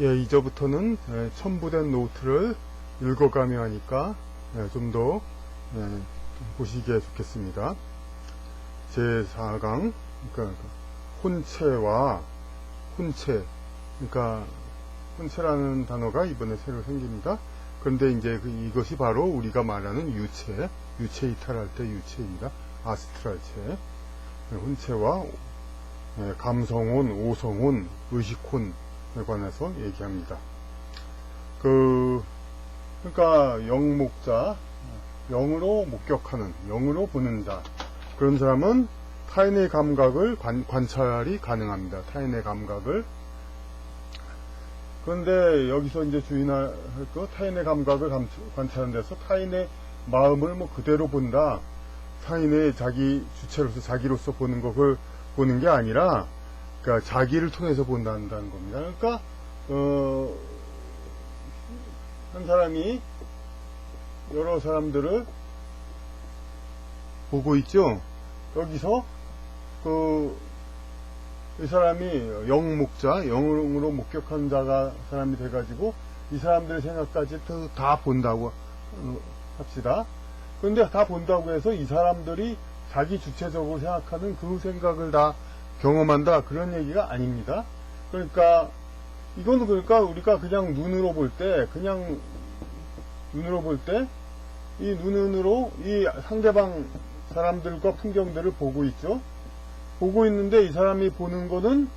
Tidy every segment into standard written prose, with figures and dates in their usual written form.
예, 이제부터는 첨부된 노트를 읽어가며 하니까 좀 더 보시기에 좋겠습니다. 제4강, 그러니까 혼체와 혼체, 그러니까 혼체라는 단어가 이번에 새로 생깁니다. 그런데 이제 이것이 바로 우리가 말하는 유체, 유체 이탈할 때 유체입니다. 아스트랄체, 혼체와 감성혼, 오성혼, 의식혼에 관해서 얘기합니다. 그러니까 영목자, 영으로 목격하는, 영으로 보는 자, 그런 사람은 타인의 감각을 관찰이 가능합니다. 타인의 감각을. 그런데 여기서 이제 주의할 거, 타인의 감각을 관찰하는 데서 타인의 마음을 뭐 그대로 본다. 타인의 자기 주체로서 자기로서 보는 것을 보는 게 아니라, 그러니까 자기를 통해서 본다는 겁니다. 그러니까 한 사람이 여러 사람들을 보고 있죠. 여기서 이 사람이 영목자, 영으로 목격한 자가 사람이 돼가지고 이 사람들의 생각까지 다 본다고 합시다. 그런데 다 본다고 해서 이 사람들이 자기 주체적으로 생각하는 그 생각을 다 경험한다, 그런 얘기가 아닙니다. 그러니까 이거는 그러니까 우리가 그냥 눈으로 볼 때, 이 눈으로 이 상대방 사람들과 풍경들을 보고 있죠. 보고 있는데 이 사람이 보는 거는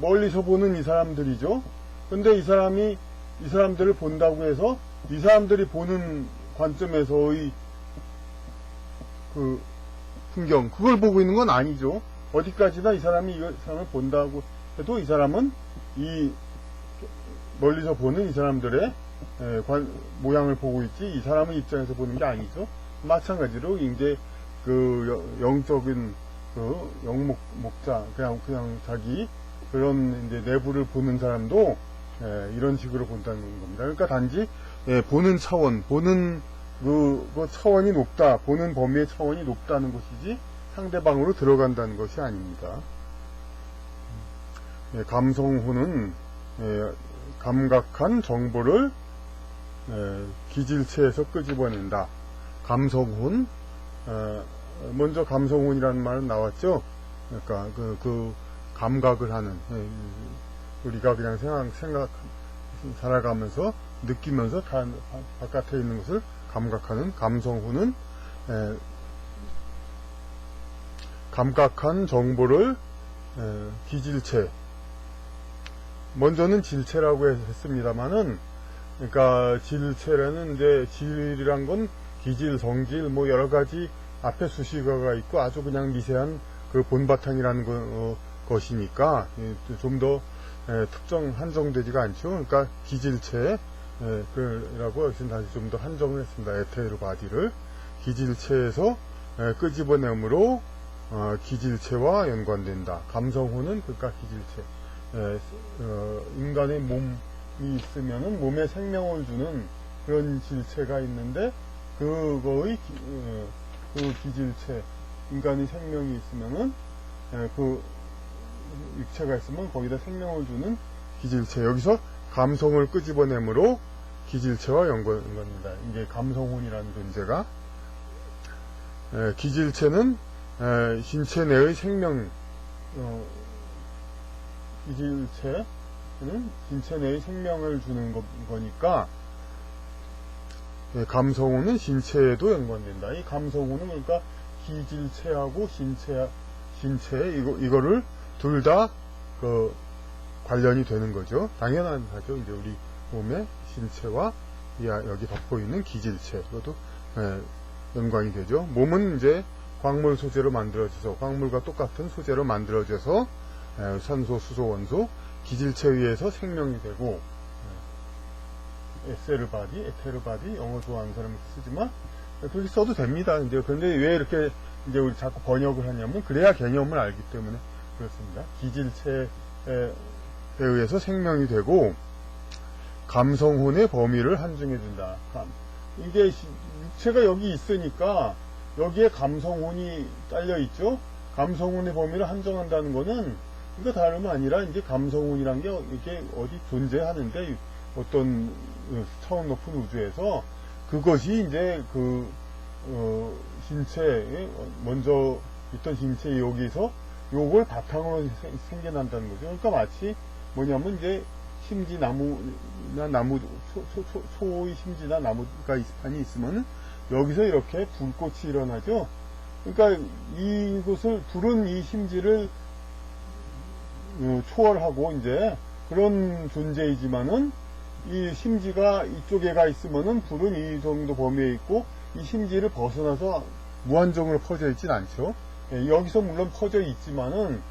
멀리서 보는 이 사람들이죠. 근데 이 사람들을 본다고 해서 이 사람들이 보는 관점에서의 그 풍경, 그걸 보고 있는 건 아니죠. 어디까지나 이 사람을 본다고 해도 이 사람은 이 멀리서 보는 이 사람들의 모양을 보고 있지, 이 사람의 입장에서 보는 게 아니죠. 마찬가지로 이제 그 영적인 그 영목자, 그냥 자기 그런 이제 내부를 보는 사람도 이런 식으로 본다는 겁니다. 그러니까 단지 보는 차원, 보는 그 차원이 높다, 보는 범위의 차원이 높다는 것이지 상대방으로 들어간다는 것이 아닙니다. 감성혼은 감각한 정보를 기질체에서 끄집어낸다. 감성혼, 먼저 감성혼이라는 말은 나왔죠. 그러니까 그 감각을 하는, 우리가 그냥 살아가면서 느끼면서 바깥에 있는 것을 감각하는 감성혼은 감각한 정보를 기질체, 먼저는 질체라고 했습니다만은, 그러니까 질체라는 이제 질이란 건 기질, 성질, 뭐 여러 가지 앞에 수식어가 있고 아주 그냥 미세한 그 본바탕이라는 것이니까 좀 더 한정되지가 않죠. 그러니까 기질체, 라고 여기서 다시 좀 더 한정을 했습니다. 에테르 바디를 기질체에서 끄집어내므로 기질체와 연관된다. 감성혼은 그러니까 기질체, 인간의 몸이 있으면은 몸에 생명을 주는 그런 질체가 있는데 그거의 그 기질체, 인간이 생명이 있으면은 그 육체가 있으면 거기다 생명을 주는 기질체, 여기서 감성을 끄집어내므로 기질체와 연관됩니다. 이게 감성혼이라는 존재가, 기질체는 신체 내의 생명, 기질체는 신체 내의 생명을 주는 거니까 감성혼은 신체에도 연관된다. 이 감성혼은 그러니까 기질체하고 신체 이거를 둘 다 관련이 되는 거죠. 당연한 하죠. 이제 우리 몸의 신체와 여기 덮어있는 기질체, 이것도 연관이 되죠. 몸은 이제 광물 소재로 만들어져서, 광물과 똑같은 소재로 만들어져서 산소, 수소, 원소, 기질체에 의해서 생명이 되고, 에테르 바디, 영어 좋아하는 사람이 쓰지만 그렇게 써도 됩니다. 이제 그런데 왜 이렇게 이제 우리 자꾸 번역을 하냐면, 그래야 개념을 알기 때문에 그렇습니다. 기질체에 의해서 생명이 되고 감성혼의 범위를 한정해준다. 이게 육체가 여기 있으니까 여기에 감성혼이 딸려 있죠. 감성혼의 범위를 한정한다는 것은 이거 다름 아니라 이제 감성운이란 게 이게 어디 존재하는데 어떤 차원 높은 우주에서 그것이 이제 그 신체 먼저 있던 신체 여기서 요걸 바탕으로 생겨난다는 거죠. 그러니까 마치 뭐냐면 이제 심지 나무나 나무 소의 심지나 나무가 판이 있으면 여기서 이렇게 불꽃이 일어나죠. 그러니까 이것을 불은 이 심지를 초월하고 이제 그런 존재이지만은 이 심지가 이쪽에 가 있으면은 불은 이 정도 범위에 있고 이 심지를 벗어나서 무한정으로 퍼져 있진 않죠. 여기서 물론 퍼져 있지만은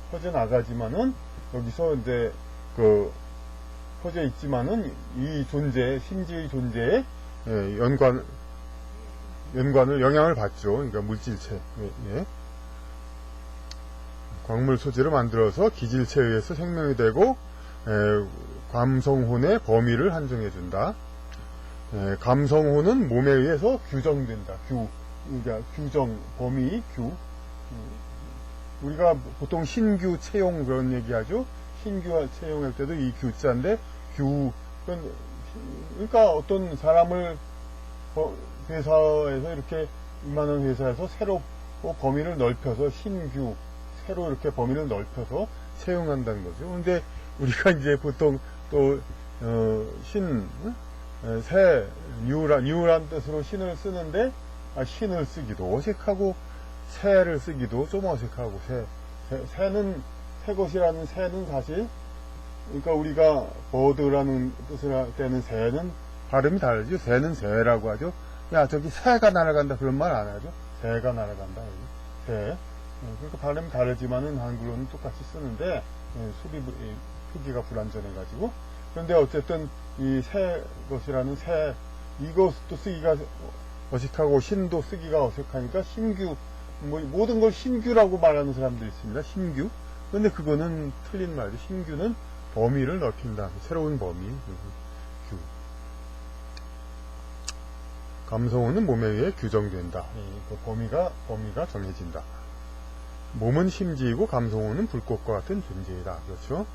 퍼져 나가지만은 여기서 이제 그 퍼져 있지만은 이 존재 심지의 존재에 연관을 영향을 받죠. 그러니까 물질체. 예. 광물 소재로 만들어서 기질체에 의해서 생명이 되고 감성혼의 범위를 한정해준다. 감성혼은 몸에 의해서 규정된다. 그러니까 규정, 범위, 우리가 보통 신규 채용 그런 얘기하죠. 신규 채용할 때도 이 규자인데 그러니까 어떤 사람을 회사에서 이렇게 이만한 회사에서 새로 범위를 넓혀서 신규 새로 이렇게 범위를 넓혀서 채용한다는 거죠. 근데 우리가 이제 보통 또 새, 뉴란 뜻으로 신을 쓰는데 신을 쓰기도 어색하고 새를 쓰기도 좀 어색하고 새는 새 것이라는 새는 사실 그러니까 우리가 버드라는 뜻을 할 때는 새는 발음이 다르죠. 새는 새라고 하죠. 야 저기 새가 날아간다 그런 말 안 하죠. 새가 날아간다. 새. 그러니까 발음이 다르지만은 한글로는 똑같이 쓰는데 표기가 불완전해가지고 그런데 어쨌든 이 새 것이라는 새 이것도 쓰기가 어색하고 신도 쓰기가 어색하니까 신규 모든 걸 신규라고 말하는 사람들이 있습니다. 신규. 근데 그거는 틀린 말이죠. 신규는 범위를 넓힌다. 새로운 범위. 규. 감성은 몸에 의해 규정된다. 그 범위가 정해진다. 몸은 심지이고 감성호는 불꽃과 같은 존재이다. 그렇죠?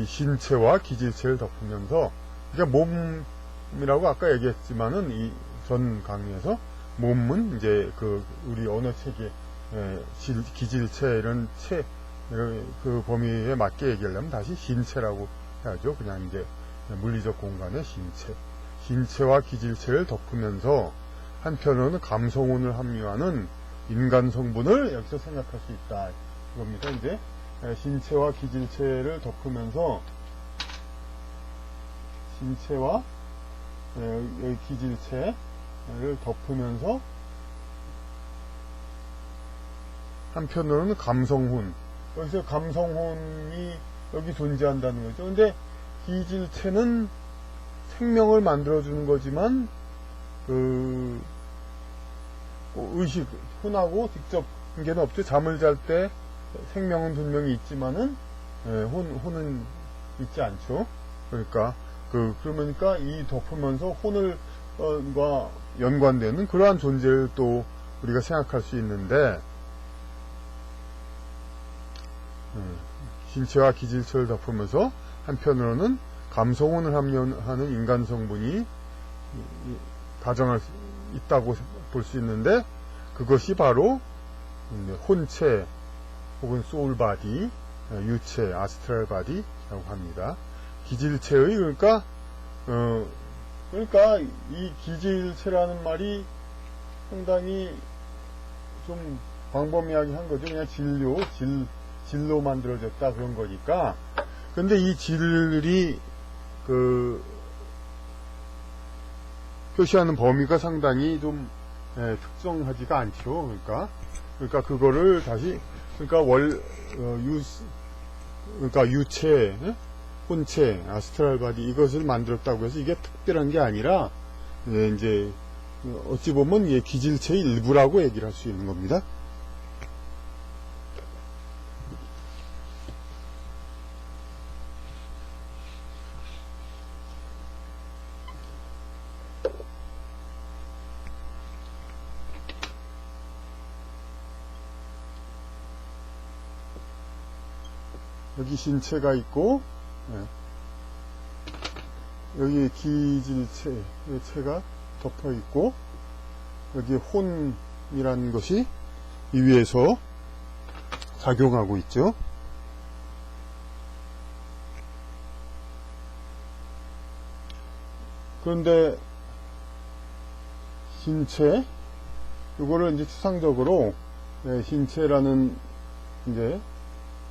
신체와 기질체를 덮으면서, 그러니까 몸이라고 아까 얘기했지만은 이 전 강의에서 몸은 이제 우리 언어 체계, 기질체 이런 그 범위에 맞게 얘기하려면 다시 신체라고 해야죠. 그냥 이제 물리적 공간의 신체와 기질체를 덮으면서 한편으로는 감성혼을 함유하는 인간 성분을 여기서 생각할 수 있다. 이겁니다. 이제 신체와 기질체를 덮으면서 신체와 여기 기질체를 덮으면서 한편으로는 감성혼. 여기서 감성혼이 여기 존재한다는 거죠. 근데 기질체는 생명을 만들어주는 거지만 의식, 혼하고 직접 관계는 없죠. 잠을 잘 때 생명은 분명히 있지만은 혼은 있지 않죠. 그러니까 그러니까 이 덮으면서 혼을과 연관되는 그러한 존재를 또 우리가 생각할 수 있는데 신체와 기질체를 덮으면서 한편으로는 감성혼을 함유하는 인간 성분이 가정할 수 있다고 볼 수 있는데 그것이 바로 혼체 혹은 소울바디, 유체, 아스트랄 바디라고 합니다. 기질체의 그러니까 이 기질체라는 말이 상당히 좀 광범위하게 한 거죠. 그냥 질로 만들어졌다 그런 거니까. 근데 이 질이 표시하는 범위가 상당히 좀 특정하지가 않죠. 그러니까 그거를 다시 그러니까 유체, 혼체, 아스트랄 바디 이것을 만들었다고 해서 이게 특별한 게 아니라 이제 어찌 보면 기질체의 일부라고 얘기를 할 수 있는 겁니다. 여기 신체가 있고, 여기 기질체가 덮여 있고, 여기 혼이라는 것이 이 위에서 작용하고 있죠. 그런데 신체, 이거를 이제 추상적으로 신체라는 이제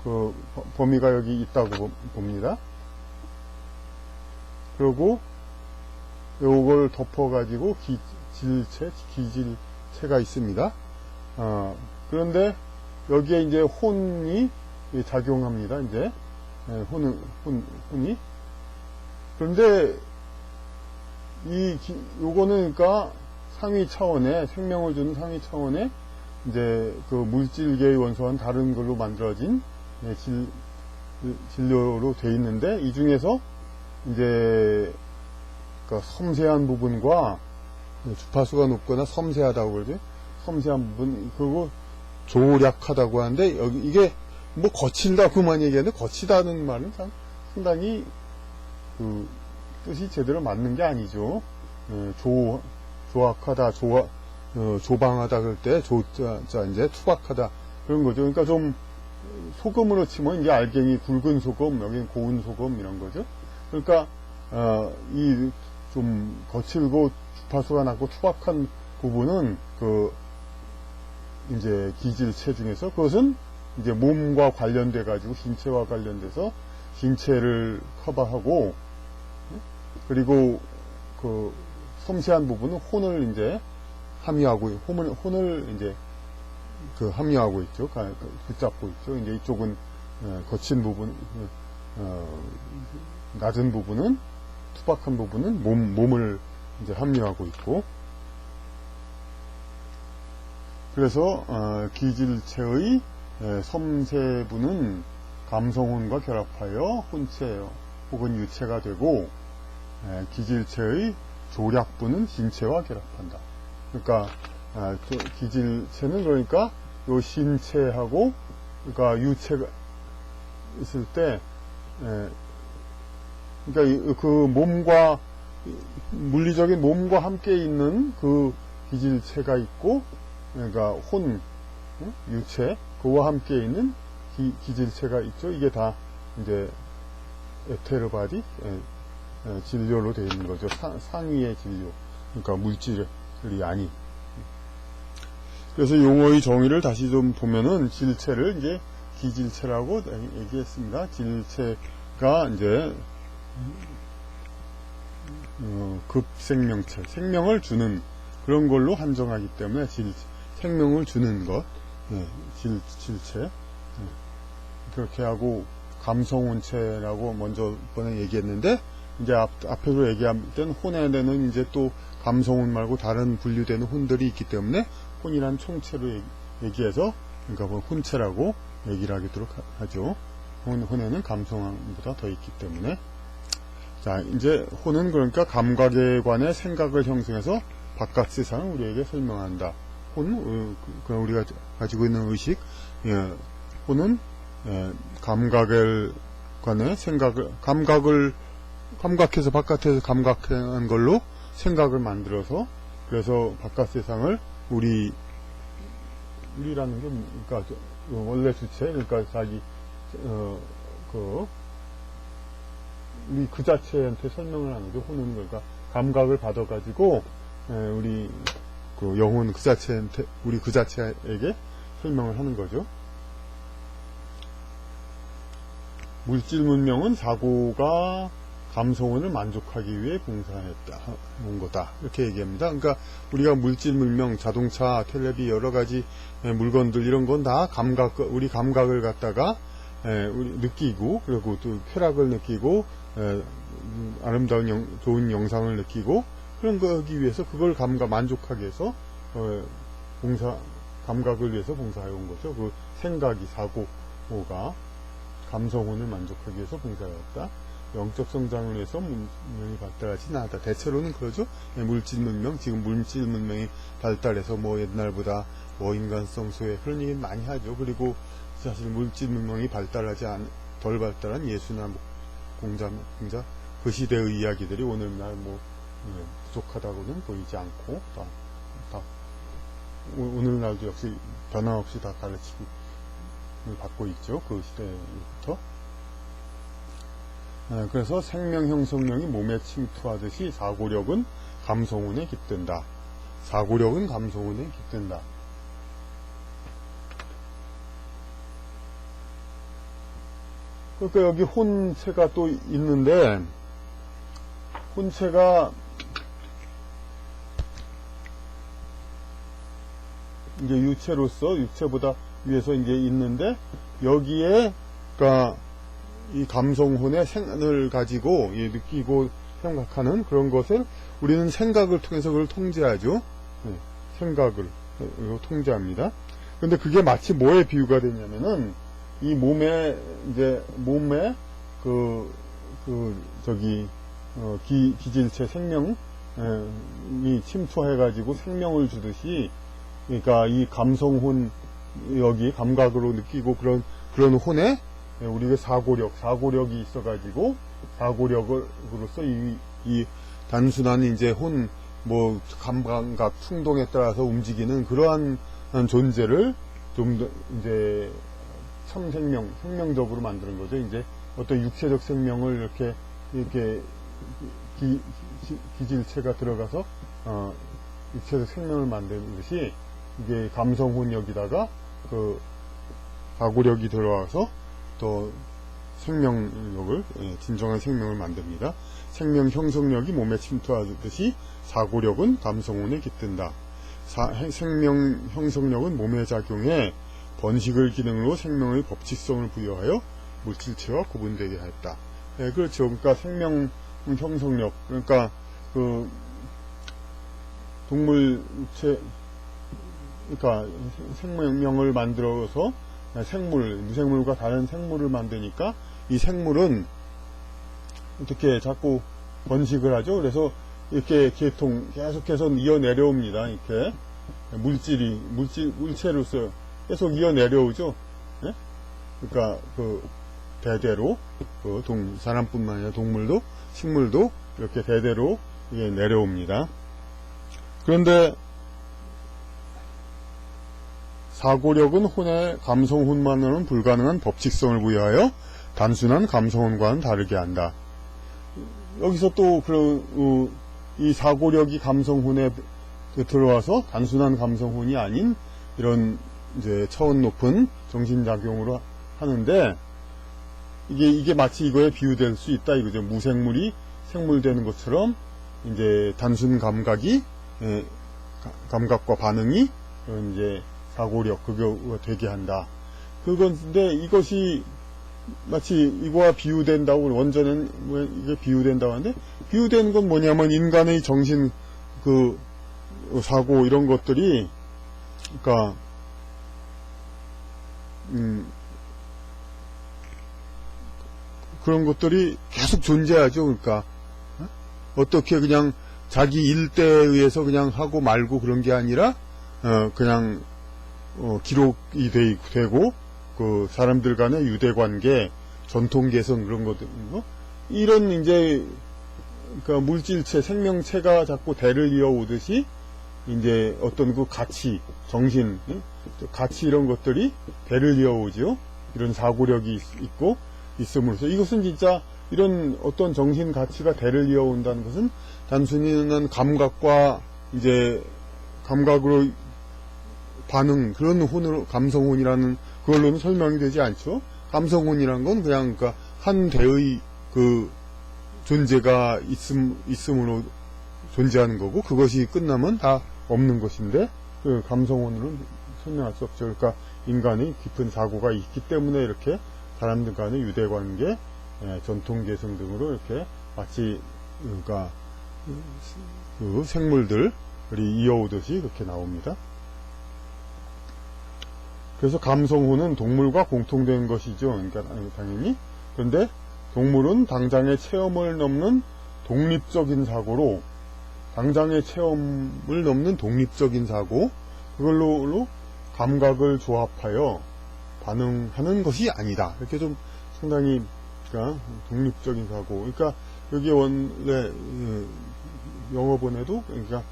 그 범위가 여기 있다고 봅니다. 그리고 요걸 덮어가지고 기질체가 있습니다. 그런데 여기에 이제 혼이 작용합니다. 이제 혼이. 그런데 요거는 그러니까 상위 차원의, 생명을 주는 상위 차원의 이제 그 물질계의 원소와는 다른 걸로 만들어진 진료로 돼 있는데, 이 중에서 이제 그러니까 섬세한 부분과 주파수가 높거나 섬세하다고 그러죠. 섬세한 부분, 그리고 조략하다고 하는데, 여기 이게 뭐 거칠다고만 얘기하는데, 거치다는 말은 상당히 그 뜻이 제대로 맞는 게 아니죠. 조악하다, 조방하다 그럴 때 조자 이제 투박하다 그런 거죠. 그러니까 좀 소금으로 치면 이제 알갱이 굵은 소금, 여기는 고운 소금 이런 거죠. 그러니까 이 좀 거칠고 주파수가 낮고 투박한 부분은 그 이제 기질체 중에서 그것은 이제 몸과 관련돼 가지고 신체와 관련돼서 신체를 커버하고, 그리고 그 섬세한 부분은 혼을 이제 함유하고, 혼을 이제 그 함유하고 있죠. 붙잡고 있죠. 이제 이쪽은 거친 부분, 낮은 부분은, 투박한 부분은 몸을 이제 함유하고 있고, 그래서 기질체의 섬세부는 감성혼과 결합하여 혼체 혹은 유체가 되고, 기질체의 조략부는 신체와 결합한다. 그러니까 기질체는 그러니까 요 신체하고, 그러니까 유체가 있을 때, 그러니까 그 몸과 물리적인 몸과 함께 있는 그 기질체가 있고, 그러니까 혼, 유체, 그와 함께 있는 기질체가 있죠. 이게 다 이제 에테르바디 진료로 되어 있는 거죠. 상위의 진료. 그러니까 물질이 아닌. 그래서 용어의 정의를 다시 좀 보면은, 질체를 이제 기질체라고 얘기했습니다. 질체가 이제 급생명체, 생명을 주는 그런 걸로 한정하기 때문에 생명을 주는 것, 질체. 그렇게 하고, 감성혼체라고 먼저 번에 얘기했는데, 이제 앞에서 얘기할 때는 혼에는 이제 또 감성혼 말고 다른 분류되는 혼들이 있기 때문에 혼이란 총체로 얘기해서, 그러니까 뭐 혼체라고 얘기를 하도록 하죠. 혼에는 감성보다 더 있기 때문에. 자, 이제 혼은 그러니까 감각에 관해 생각을 형성해서 바깥 세상을 우리에게 설명한다. 우리가 가지고 있는 의식, 혼은 감각에 관해 생각을, 감각해서 바깥에서 감각한 걸로 생각을 만들어서, 그래서 바깥 세상을 우리라는 게, 그러니까 원래 주체, 그러니까 자기 우리 그 자체한테 설명을 하는 거죠. 혼은 그러니까 감각을 받아가지고 우리 그 영혼 그 자체한테, 우리 그 자체에게 설명을 하는 거죠. 물질 문명은 사고가 감성혼을 만족하기 위해 봉사했다, 온 거다. 이렇게 얘기합니다. 그러니까 우리가 물질 문명, 자동차, 텔레비, 여러 가지 물건들 이런 건 다 우리 감각을 갖다가 우리 느끼고, 그리고 또 쾌락을 느끼고, 아름다운 좋은 영상을 느끼고, 그런 거기 위해서 그걸 만족하기 위해서 감각을 위해서 봉사해 온 거죠. 그 생각이, 사고가 감성혼을 만족하기 위해서 봉사해왔다. 영적 성장을 위해서 문명이 발달하지 않았다. 대체로는 그러죠. 물질 문명, 지금 물질 문명이 발달해서 뭐 옛날보다 뭐 인간성 소외 그런 얘기 많이 하죠. 그리고 사실 물질 문명이 발달하지 덜 발달한 예수나 공자 그 시대의 이야기들이 오늘날 부족하다고는 보이지 않고 오늘날도 역시 변함없이 다 가르침을 받고 있죠. 그 시대부터. 그래서 생명 형성력이 몸에 침투하듯이 사고력은 감성운에 깃든다. 사고력은 감성운에 깃든다. 그러니까 여기 혼체가 또 있는데, 혼체가 이제 유체로서 유체보다 위에서 이제 있는데, 여기에 그러니까 이 감성혼의 생을 가지고 느끼고 생각하는 그런 것을 우리는 생각을 통해서 그걸 통제하죠. 생각을 통제합니다. 근데 그게 마치 뭐에 비유가 되냐면은 이 몸에 기질체 생명이 침투해가지고 생명을 주듯이, 그러니까 이 감성혼 여기 감각으로 느끼고 그런 혼에 우리가 사고력이 있어가지고 사고력으로서 이 단순한 이제 감각 충동에 따라서 움직이는 그러한 존재를 좀 더 이제 생명적으로 만드는 거죠. 이제 어떤 육체적 생명을 이렇게 기질체가 들어가서 육체적 생명을 만드듯이 이게 감성혼 여기다가 그 사고력이 들어와서 또 생명력을, 진정한 생명을 만듭니다. 생명 형성력이 몸에 침투하듯이 사고력은 감성혼에 깃든다. 생명 형성력은 몸에 작용해 번식을 기능으로 생명의 법칙성을 부여하여 물질체와 구분되게 하였다. 그렇죠. 그러니까 생명 형성력, 그러니까 그 동물체, 그러니까 생명을 만들어서 무생물과 다른 생물을 만드니까 이 생물은 어떻게 자꾸 번식을 하죠. 그래서 이렇게 계속해서 이어 내려옵니다. 이렇게 물체로서 계속 이어 내려오죠. 네? 그러니까 대대로 사람뿐만 아니라 동물도 식물도 이렇게 대대로 이게 내려옵니다. 그런데 사고력은 혼의 감성혼만으로는 불가능한 법칙성을 부여하여 단순한 감성혼과는 다르게 한다. 여기서 또 이 사고력이 감성혼에 들어와서 단순한 감성혼이 아닌 이런 이제 차원 높은 정신작용으로 하는데, 이게 마치 이거에 비유될 수 있다 이거죠. 무생물이 생물되는 것처럼 이제 단순 감각과 반응이 이제 사고력, 그거 되게 한다. 그건데 이것이 마치 이거와 비유된다고, 원전은 이게 비유된다고 하는데, 비유되는 건 뭐냐면 인간의 정신, 사고, 이런 것들이, 그러니까, 그런 것들이 계속 존재하죠. 그러니까, 어떻게 그냥 자기 일대에 의해서 그냥 하고 말고 그런 게 아니라, 그냥, 기록이 되고, 그 사람들 간의 유대관계, 전통개성 그런 것들, 이런 이제 그러니까 물질체, 생명체가 자꾸 대를 이어오듯이 이제 어떤 그 가치, 정신, 가치 이런 것들이 대를 이어오죠. 이런 사고력이 있고 있음으로써 이것은 진짜 이런 어떤 정신 가치가 대를 이어온다는 것은 단순히는 감각과 이제 감각으로 반응, 그런 혼으로, 감성혼이라는 그걸로는 설명이 되지 않죠. 감성혼이란 건 그냥, 그러니까 한 대의 존재가 있음으로 존재하는 거고, 그것이 끝나면 다 없는 것인데, 그 감성혼으로는 설명할 수 없죠. 그러니까 인간의 깊은 사고가 있기 때문에 이렇게 사람들 간의 유대관계, 전통계성 등으로 이렇게 마치, 그러니까 그 생물들이 이어오듯이 그렇게 나옵니다. 그래서 감성혼은 동물과 공통된 것이죠. 그러니까 당연히. 그런데 동물은 당장의 체험을 넘는 독립적인 사고로, 당장의 체험을 넘는 독립적인 사고, 그걸로 감각을 조합하여 반응하는 것이 아니다. 이렇게 좀 상당히 그러니까 독립적인 사고. 그러니까 여기 원래 영어본에도 그러니까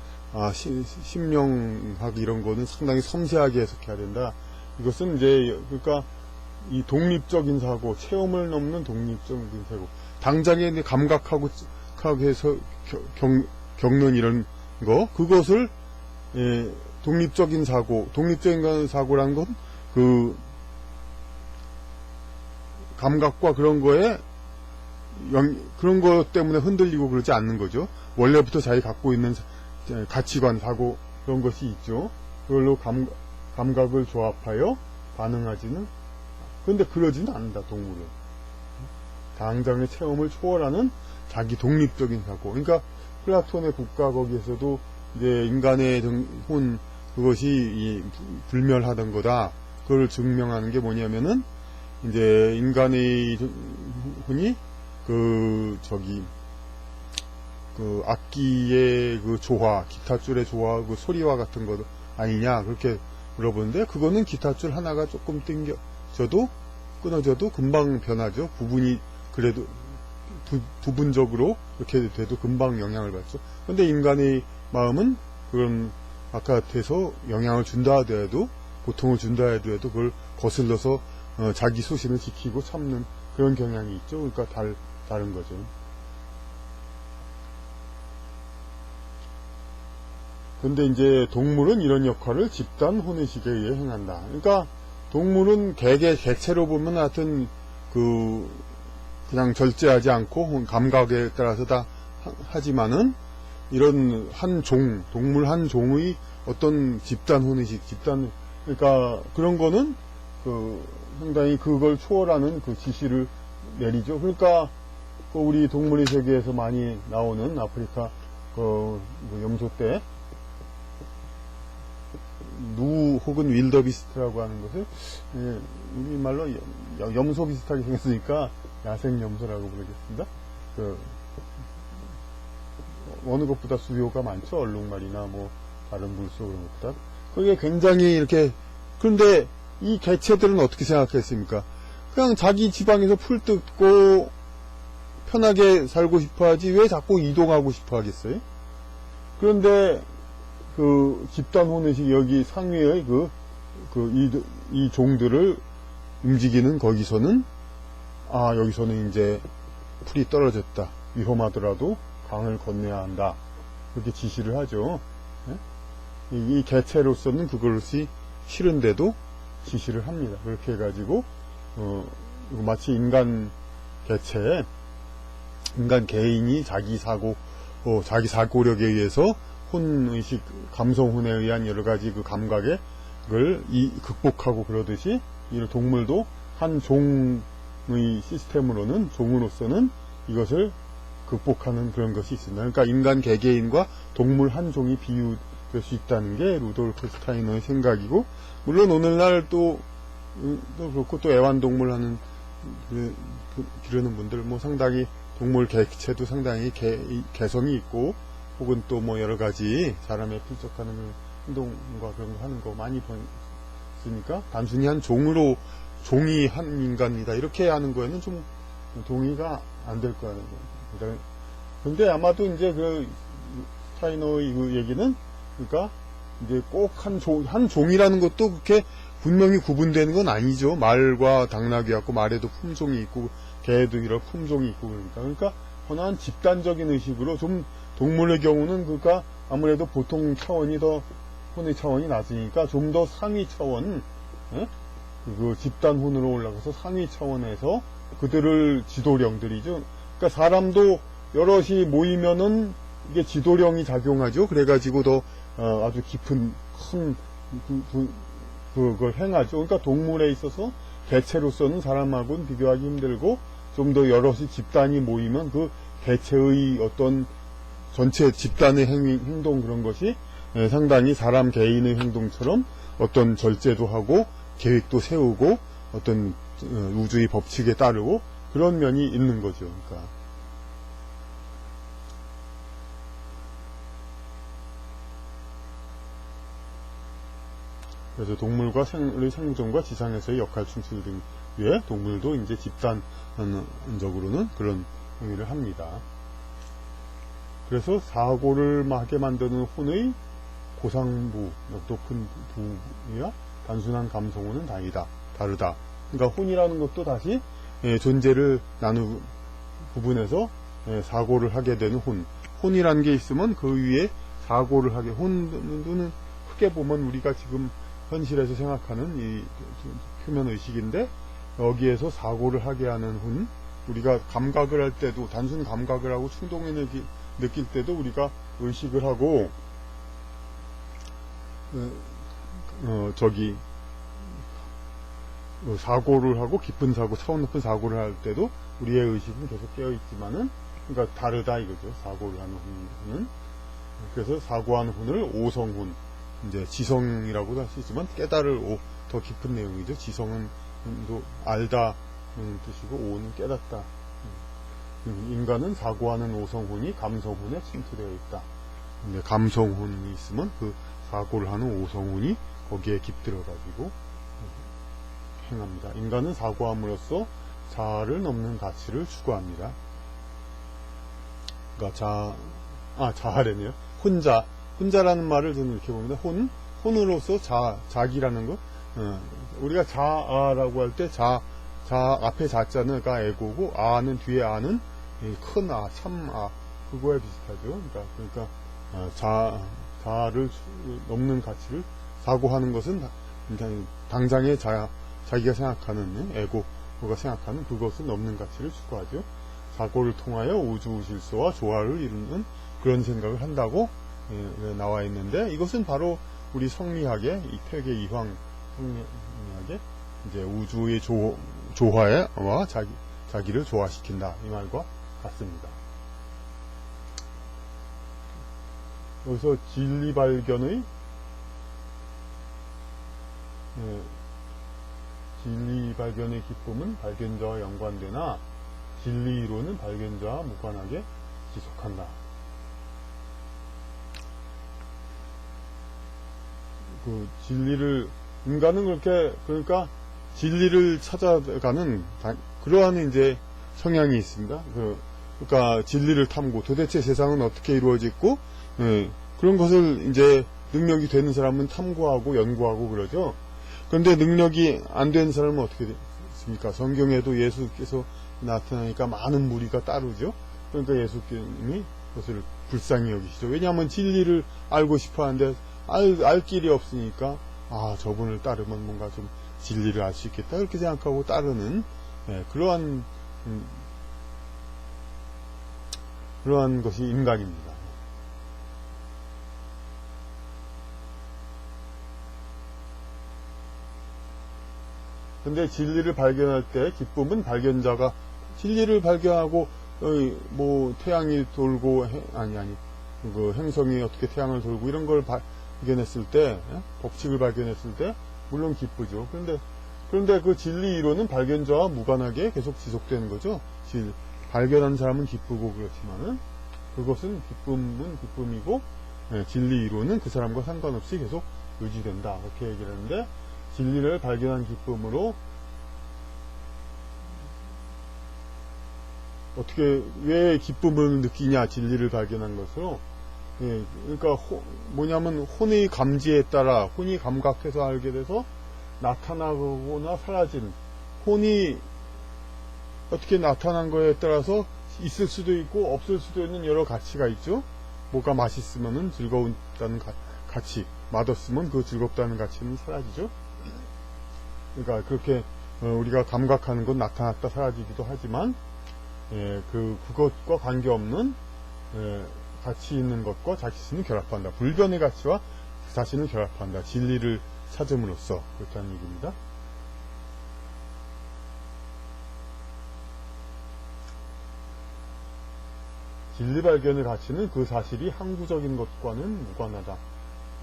심령학 이런 거는 상당히 섬세하게 해석해야 된다. 이것은 이제 그러니까 이 독립적인 사고, 체험을 넘는 독립적인 사고, 당장에 감각하고 해서 겪는 이런 거, 그것을 독립적인 사고라는 건 그 감각과 그런 거에 그런 것 때문에 흔들리고 그러지 않는 거죠. 원래부터 자기 갖고 있는 가치관, 사고 그런 것이 있죠. 그걸로 감각을 조합하여 반응하지는. 그런데 그러지는 않는다, 동물은. 당장의 체험을 초월하는 자기 독립적인 사고. 그러니까 플라톤의 국가 거기에서도 이제 인간의 혼 그것이 불멸하던 거다. 그걸 증명하는 게 뭐냐면은 이제 인간의 혼이 그 악기의 그 조화, 기타줄의 조화, 그 소리와 같은 것 아니냐 그렇게 물어보는데, 그거는 기타줄 하나가 조금 끊어져도 금방 변하죠. 부분이 그래도 부분적으로 이렇게 돼도 금방 영향을 받죠. 근데 인간의 마음은 그런 바깥에서 영향을 준다 하더라도, 고통을 준다 하더라도 그걸 거슬러서 자기 소신을 지키고 참는 그런 경향이 있죠. 그러니까 다른 거죠. 근데 이제 동물은 이런 역할을 집단 혼의식에 의해 행한다. 그러니까 동물은 개체로 보면 하여튼 그냥 절제하지 않고 감각에 따라서 다 하지만은 이런 동물 한 종의 어떤 집단 혼의식, 그러니까 그런 거는 상당히 그걸 초월하는 그 지시를 내리죠. 그러니까 우리 동물의 세계에서 많이 나오는 아프리카 염소 떼 혹은 윌더비스트라고 하는 것을 우리말로 염소 비슷하게 생겼으니까 야생 염소라고 부르겠습니다. 어느 것보다 수요가 많죠. 얼룩말이나 뭐 다른 물소 그런 것보다. 그게 굉장히 이렇게. 그런데 이 개체들은 어떻게 생각했습니까? 그냥 자기 지방에서 풀 뜯고 편하게 살고 싶어 하지 왜 자꾸 이동하고 싶어 하겠어요? 그런데 집단 혼의식, 여기 상위의 이 종들을 움직이는 거기서는, 여기서는 이제 풀이 떨어졌다. 위험하더라도 강을 건너야 한다. 그렇게 지시를 하죠. 이 개체로서는 그것이 싫은데도 지시를 합니다. 그렇게 해가지고, 마치 인간 개인이 자기 사고력에 의해서 혼의식, 감성혼에 의한 여러 가지 그 감각을 극복하고 그러듯이, 이 동물도 한 종의 종으로서는 이것을 극복하는 그런 것이 있습니다. 그러니까 인간 개개인과 동물 한 종이 비유될 수 있다는 게 루돌프 스타이너의 생각이고, 물론 오늘날 또 그렇고 또 애완동물 하는 기르는 분들 상당히 동물 개체도 상당히 개성이 있고, 혹은 또 여러 가지 사람에 필적하는 행동과 그런 거 하는 거 많이 보니까 단순히 한 종이 한 인간이다 이렇게 하는 거에는 좀 동의가 안 될 거라는 거예요. 근데 아마도 이제 스타이너의 그 얘기는, 그러니까 이제 꼭 한 종이라는 것도 그렇게 분명히 구분되는 건 아니죠. 말과 당나귀 같고, 말에도 품종이 있고 개에도 이런 품종이 있고 그러니까 헌한 집단적인 의식으로, 좀 동물의 경우는 그러니까 아무래도 보통 차원이 더 혼의 차원이 낮으니까 좀 더 상위 차원, 집단 혼으로 올라가서 상위 차원에서 그들을 지도령들이죠. 그러니까 사람도 여럿이 모이면은 이게 지도령이 작용하죠. 그래가지고 더 아주 깊은 큰 그걸 행하죠. 그러니까 동물에 있어서 개체로서는 사람하고는 비교하기 힘들고, 좀 더 여럿이 집단이 모이면 그 개체의 어떤 전체 집단의 행동 그런 것이 상당히 사람 개인의 행동처럼 어떤 절제도 하고 계획도 세우고 어떤 우주의 법칙에 따르고 그런 면이 있는 거죠. 그러니까. 그래서 동물과 생물의 생존과 지상에서의 역할 충실 등 외 동물도 이제 집단적으로는 그런 행위를 합니다. 그래서 사고를 하게 만드는 혼의 고상부, 높은 부야 단순한 감성혼은 다르다. 그러니까 혼이라는 것도 다시 존재를 부분에서 사고를 하게 되는 혼이라는 게 있으면 그 위에 사고를 하게, 혼은 크게 보면 우리가 지금 현실에서 생각하는 이 표면의식인데, 여기에서 사고를 하게 하는 혼, 우리가 감각을 할 때도, 단순 감각을 하고 충동을 느낄 때도 우리가 의식을 하고, 사고를 하고 깊은 사고, 차원 높은 사고를 할 때도 우리의 의식은 계속 깨어있지만은, 그러니까 다르다 이거죠. 사고를 하는 혼은. 그래서 사고하는 혼을 오성혼, 이제 지성이라고도 할 수 있지만 깨달을 더 깊은 내용이죠. 지성은 또 알다 뜻이고 오는 깨닫다. 인간은 사고하는 오성혼이 감성혼에 침투되어 있다. 근데 감성혼이 있으면 그 사고를 하는 오성혼이 거기에 깃들어가지고 행합니다. 인간은 사고함으로써 자아를 넘는 가치를 추구합니다. 그러니까 자아래네요. 혼자라는 말을 저는 이렇게 봅니다. 혼으로서 자기라는 것. 우리가 자아라고 할 때 앞에 자자가 에고고, 아는 뒤에 아는 큰 아, 참 아, 그거에 비슷하죠. 그러니까 자아를 넘는 가치를 사고하는 것은 당장의 자기가 생각하는 에고가 생각하는 그것을 넘는 가치를 추구하죠. 사고를 통하여 우주 질서와 조화를 이루는 그런 생각을 한다고 나와 있는데, 이것은 바로 우리 성리학의 이 퇴계 이황 성리학의 이제 우주의 조화와 자기를 조화시킨다 이 말과 같습니다. 여기서 진리 발견의 기쁨은 발견자와 연관되나 진리 이론은 발견자와 무관하게 지속한다. 인간은 그러니까 진리를 찾아가는 그러한 이제 성향이 있습니다. 그러니까 진리를 탐구, 도대체 세상은 어떻게 이루어졌고, 그런 것을 이제 능력이 되는 사람은 탐구하고 연구하고 그러죠. 그런데 능력이 안 되는 사람은 어떻게 됐습니까? 성경에도 예수께서 나타나니까 많은 무리가 따르죠. 그러니까 예수님이 그것을 불쌍히 여기시죠. 왜냐하면 진리를 알고 싶어 하는데 알 길이 없으니까, 저분을 따르면 뭔가 좀 진리를 알 수 있겠다 그렇게 생각하고 따르는 그러한 것이 인간입니다. 근데 진리를 발견할 때 기쁨은 발견자가 진리를 발견하고 뭐 태양이 돌고 그 행성이 어떻게 태양을 돌고 이런 걸 발견했을 때, 법칙을 발견했을 때 물론 기쁘죠. 그런데 그 진리 이론은 발견자와 무관하게 계속 지속되는 거죠. 발견한 사람은 기쁘고 그렇지만은 그것은 기쁨은 기쁨이고, 진리 이론은 그 사람과 상관없이 계속 유지된다 그렇게 얘기를 하는데, 진리를 발견한 기쁨으로 왜 기쁨을 느끼냐, 진리를 발견한 것으로. 그러니까 뭐냐면 혼의 감지에 따라, 혼이 감각해서 알게 돼서 나타나거나 사라진, 혼이 어떻게 나타난 거에 따라서 있을 수도 있고 없을 수도 있는 여러 가치가 있죠. 뭐가 맛있으면은 즐거웠다는 가치, 맛없으면 그 즐겁다는 가치는 사라지죠. 그러니까 그렇게 우리가 감각하는 건 나타났다 사라지기도 하지만, 그것과 관계없는 가치 있는 것과 자신을 결합한다. 불변의 가치와 자신을 결합한다. 진리를 찾음으로써 그렇다는 얘기입니다. 진리 발견의 가치는 그 사실이 항구적인 것과는 무관하다.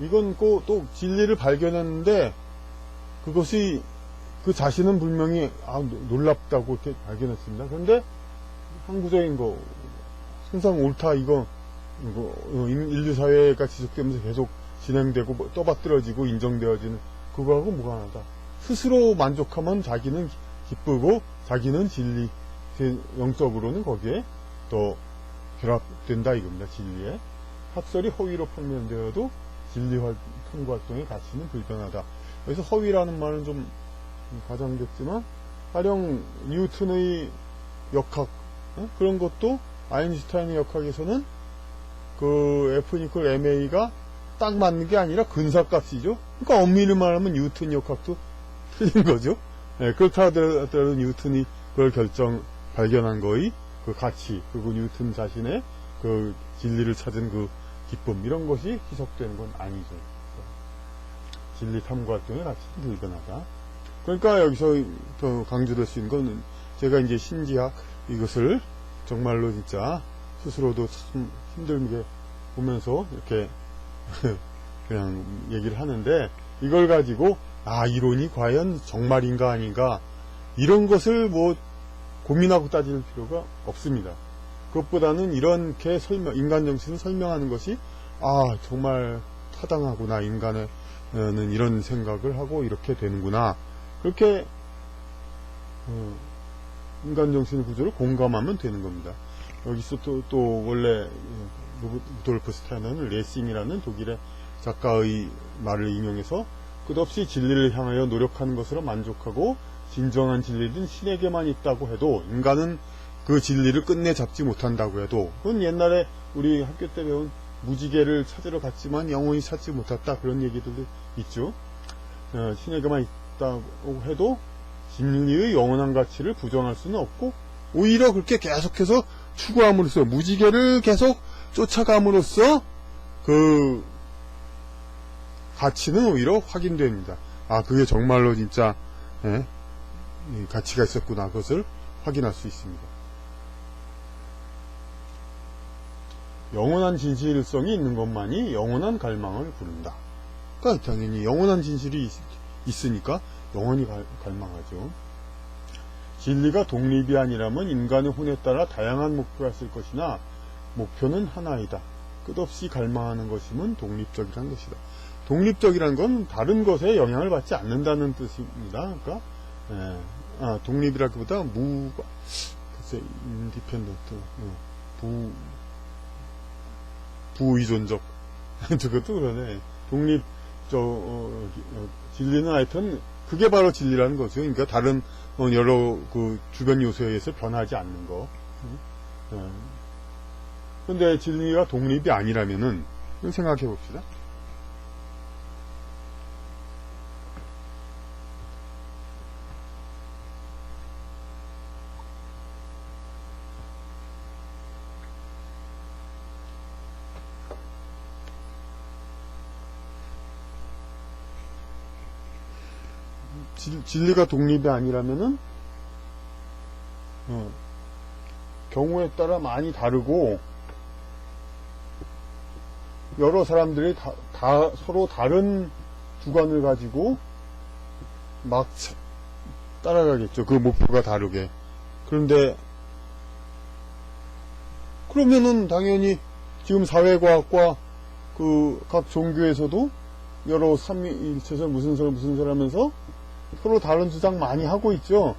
이건 또 진리를 발견했는데 그것이 그 자신은 분명히 놀랍다고 이렇게 발견했습니다. 그런데 항구적인 거, 항상 옳다 이거 인류 사회가 지속되면서 계속 진행되고 떠받들어지고 인정되어지는 그거하고 무관하다. 스스로 만족하면 자기는 기쁘고 자기는 진리, 영적으로는 거기에 더 결합된다 이겁니다. 진리에. 학설이 허위로 판명되어도 진리 탐구 활동의 가치는 불변하다. 그래서 허위라는 말은 좀 과장됐지만 가령 뉴턴의 역학 그런 것도 아인슈타인의 역학에서는 그 F = MA가 딱 맞는 게 아니라 근사값이죠. 그러니까 엄밀히 말하면 뉴턴 역학도 틀린 거죠. 네, 그렇다 하더라도 뉴턴이 그걸 발견한 거의 그 가치, 그리고 뉴턴 자신의 그 진리를 찾은 그 기쁨, 이런 것이 희석되는 건 아니죠. 진리 탐구 활동의 가치는 불변하다. 그러니까 여기서 더 강조될 수 있는 건 제가 이제 신지학 이것을 정말로 진짜 스스로도 참 힘들게 보면서 이렇게 그냥 얘기를 하는데, 이걸 가지고 이론이 과연 정말인가 아닌가 이런 것을 뭐 고민하고 따질 필요가 없습니다. 그것보다는 이렇게 인간 정신을 설명하는 것이 정말 타당하구나, 인간은 이런 생각을 하고 이렇게 되는구나, 그렇게 인간 정신의 구조를 공감하면 되는 겁니다. 여기서 또 원래 루돌프 스타이너는 레싱이라는 독일의 작가의 말을 인용해서 끝없이 진리를 향하여 노력하는 것으로 만족하고 진정한 진리는 신에게만 있다고 해도 인간은 그 진리를 끝내 잡지 못한다고 해도, 그건 옛날에 우리 학교 때 배운 무지개를 찾으러 갔지만 영원히 찾지 못했다, 그런 얘기들도 있죠. 신에게만 있다고 해도 진리의 영원한 가치를 부정할 수는 없고, 오히려 그렇게 계속해서 추구함으로써, 무지개를 계속 쫓아감으로써 그 가치는 오히려 확인됩니다. 그게 정말로 진짜 가치가 있었구나, 그것을 확인할 수 있습니다. 영원한 진실성이 있는 것만이 영원한 갈망을 부른다. 그러니까 당연히 영원한 진실이 있으니까 영원히 갈망하죠. 진리가 독립이 아니라면 인간의 혼에 따라 다양한 목표가 있을 것이나 목표는 하나이다. 끝없이 갈망하는 것이면 독립적이라는 것이다. 독립적이라는 건 다른 것에 영향을 받지 않는다는 뜻입니다. 그러니까 독립이라기보다 글쎄, 인디펜던트, 부의존적 저것도 그러네. 진리는 하여튼 그게 바로 진리라는 거죠. 그러니까 다른 여러 그 주변 요소에 의해서 변하지 않는 거. 근데 진리가 독립이 아니라면은 생각해 봅시다. 진리가 독립이 아니라면은 경우에 따라 많이 다르고 여러 사람들이 다 서로 다른 주관을 가지고 막 따라가겠죠. 그 목표가 다르게. 그런데 그러면은 당연히 지금 사회과학과 그 각 종교에서도 여러 삼위일체설 무슨 설 하면서 서로 다른 주장 많이 하고 있죠.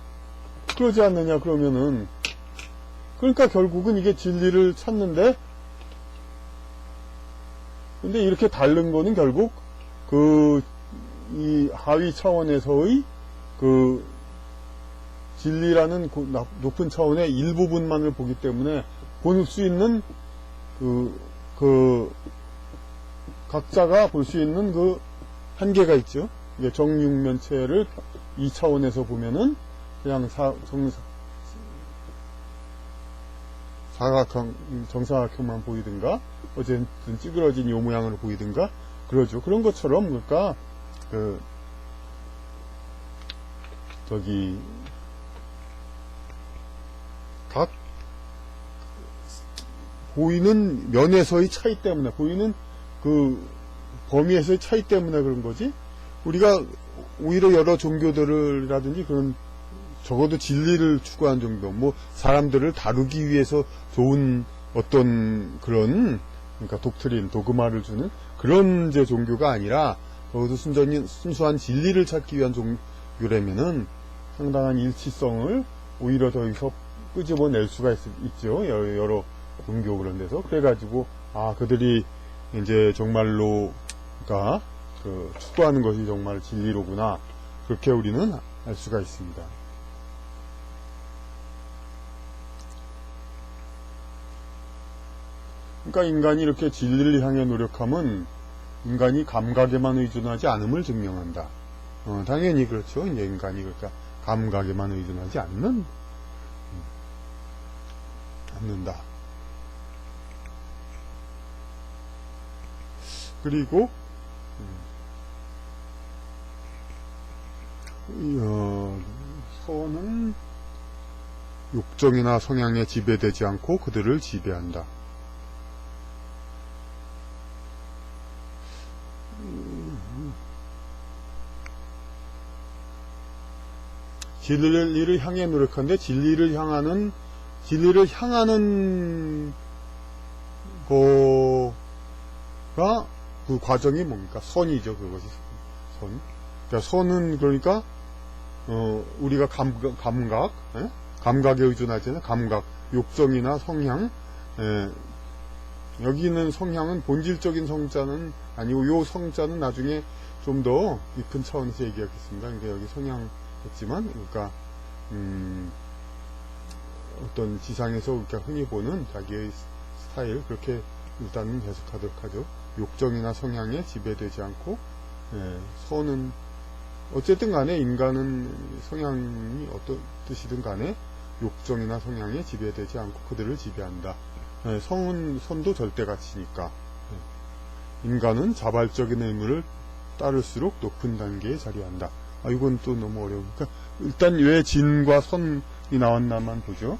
그러지 않느냐 그러면은. 그러니까 결국은 이게 진리를 찾는데, 근데 이렇게 다른 거는 결국 이 하위 차원에서의 그 진리라는 높은 차원의 일부분만을 보기 때문에 볼 수 있는 각자가 볼 수 있는 그 한계가 있죠. 이게 정육면체를 이 차원에서 보면은 그냥 정사각형만 보이든가 어쨌든 찌그러진 요 모양으로 보이든가 그러죠. 그런 것처럼 그러니까 각 보이는 면에서의 차이 때문에, 보이는 그 범위에서의 차이 때문에 그런 거지. 우리가 오히려 여러 종교들이라든지 그런 적어도 진리를 추구하는 종교, 뭐 사람들을 다루기 위해서 좋은 어떤 그런, 그러니까 독트린, 도그마를 주는 그런 제 종교가 아니라 적어도 순수한 진리를 찾기 위한 종교라면은 상당한 일치성을 오히려 더 여기서 끄집어낼 수가 있죠. 여러 종교 그런 데서. 그래가지고, 그들이 이제 정말로, 그러니까, 추구하는 것이 정말 진리로구나. 그렇게 우리는 알 수가 있습니다. 그러니까 인간이 이렇게 진리를 향해 노력하면 인간이 감각에만 의존하지 않음을 증명한다. 당연히 그렇죠. 이제 인간이 그러니까 감각에만 의존하지 않는다. 그리고 선은 욕정이나 성향에 지배되지 않고 그들을 지배한다. 진리를 향해 노력하는데 진리를 향하는 거가 그 과정이 뭡니까? 선이죠. 그것이 선. 그러니까 선은 그러니까 우리가 감각에 의존하지 않는 감각, 욕정이나 성향. 여기 있는 성향은 본질적인 성자는 아니고 요 성자는 나중에 좀 더 깊은 차원에서 얘기하겠습니다. 그러니까 여기 성향 했지만, 그러니까, 어떤 지상에서 우리가 흔히 보는 자기의 스타일, 그렇게 일단은 해석하도록 하죠. 욕정이나 성향에 지배되지 않고, 선은, 어쨌든 간에 인간은 성향이 어떤 뜻이든 간에 욕정이나 성향에 지배되지 않고 그들을 지배한다. 선도 절대가치니까. 인간은 자발적인 의무를 따를수록 높은 단계에 자리한다. 이건 또 너무 어려우니까 일단 왜 진과 선이 나왔나만 보죠.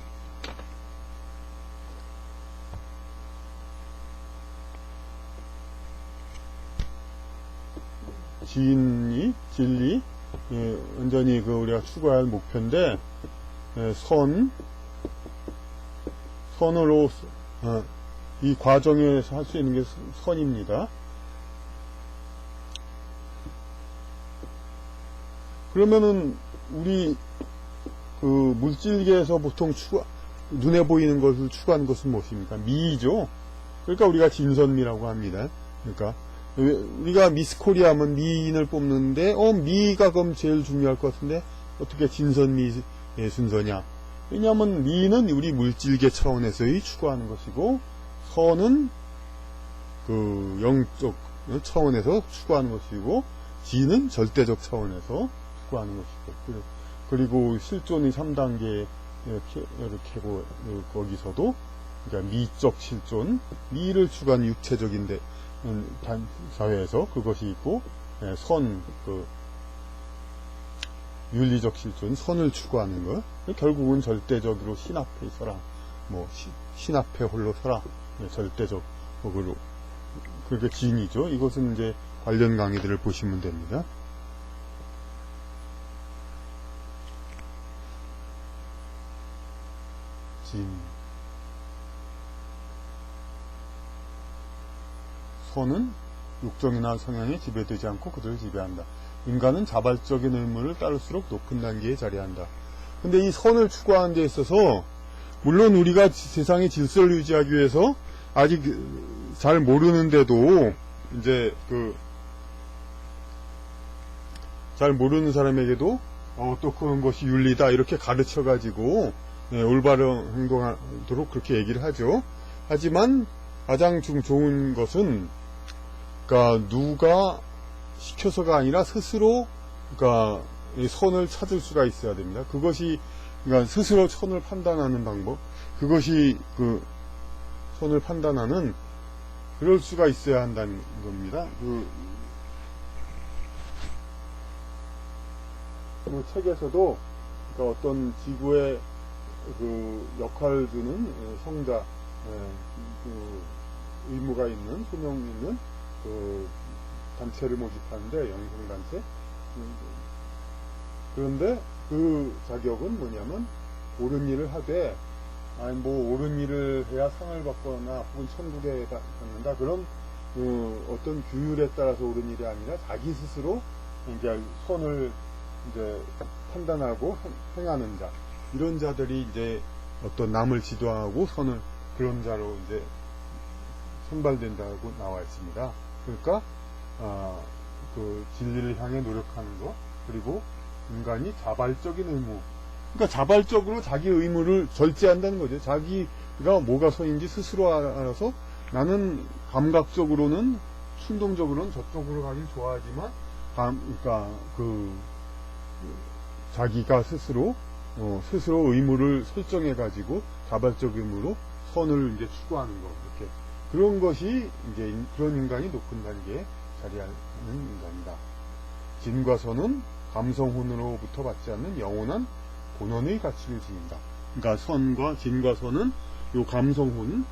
진리, 완전히 우리가 추구할 목표인데, 선으로, 이 과정에서 할 수 있는 게 선입니다. 그러면은, 우리, 물질계에서 보통 눈에 보이는 것을 추구하는 것은 무엇입니까? 미죠? 그러니까 우리가 진선미라고 합니다. 그러니까, 우리가 미스 코리아 하면 미인을 뽑는데, 미가 그럼 제일 중요할 것 같은데, 어떻게 진선미 순서냐? 왜냐하면 미는 우리 물질계 차원에서의 추구하는 것이고, 선은 영적 차원에서 추구하는 것이고, 진은 절대적 차원에서 추구하는 것이고, 그리고 실존의 3단계 이렇게 거기서도, 그러니까 미적 실존, 미를 추구하는 육체적인데, 사회에서 그것이 있고, 윤리적 실존, 선을 추구하는 것. 결국은 절대적으로 신앞에 있어라. 신앞에 홀로 서라. 절대적으로. 그게 진이죠. 이것은 이제 관련 강의들을 보시면 됩니다. 진. 선은 욕정이나 성향에 지배되지 않고 그들을 지배한다. 인간은 자발적인 의무를 따를수록 높은 단계에 자리한다. 근데 이 선을 추구하는 데 있어서 물론 우리가 세상의 질서를 유지하기 위해서 아직 잘 모르는데도 이제 잘 모르는 사람에게도 또 그런 것이 윤리다 이렇게 가르쳐 가지고 올바른 행동하도록 그렇게 얘기를 하죠. 하지만 가장 좋은 것은 그러니까 누가 시켜서가 아니라 스스로 그러니까 이 선을 찾을 수가 있어야 됩니다. 그것이 그러니까 스스로 선을 판단하는 방법, 그것이 선을 판단하는 그럴 수가 있어야 한다는 겁니다. 책에서도 그러니까 어떤 지구의 역할을 주는 성자, 의무가 있는 소명 있는 단체를 모집하는데 영성단체. 그런데 그 자격은 뭐냐면 옳은 일을 하되 옳은 일을 해야 상을 받거나 혹은 천국에 받는다 그런 어떤 규율에 따라서 옳은 일이 아니라 자기 스스로 이제 선을 이제 판단하고 행하는 자, 이런 자들이 이제 어떤 남을 지도하고 선을 그런 자로 이제 선발된다고 나와 있습니다. 그러니까 그 진리를 향해 노력하는 것, 그리고 인간이 자발적인 의무, 그러니까 자발적으로 자기 의무를 절제한다는 거죠. 자기가 뭐가 선인지 스스로 알아서, 나는 감각적으로는 충동적으로는 저쪽으로 가길 좋아하지만 그러니까 자기가 스스로 의무를 설정해 가지고 자발적 의무로 선을 이제 추구하는 거, 이렇게 그런 것이 이제 그런 인간이 높은 단계에 자리하는 인간이다. 진과 선은 감성혼으로부터 받지 않는 영원한 본원의 가치를 지닌다. 그러니까 진과 선은 요 감성혼으로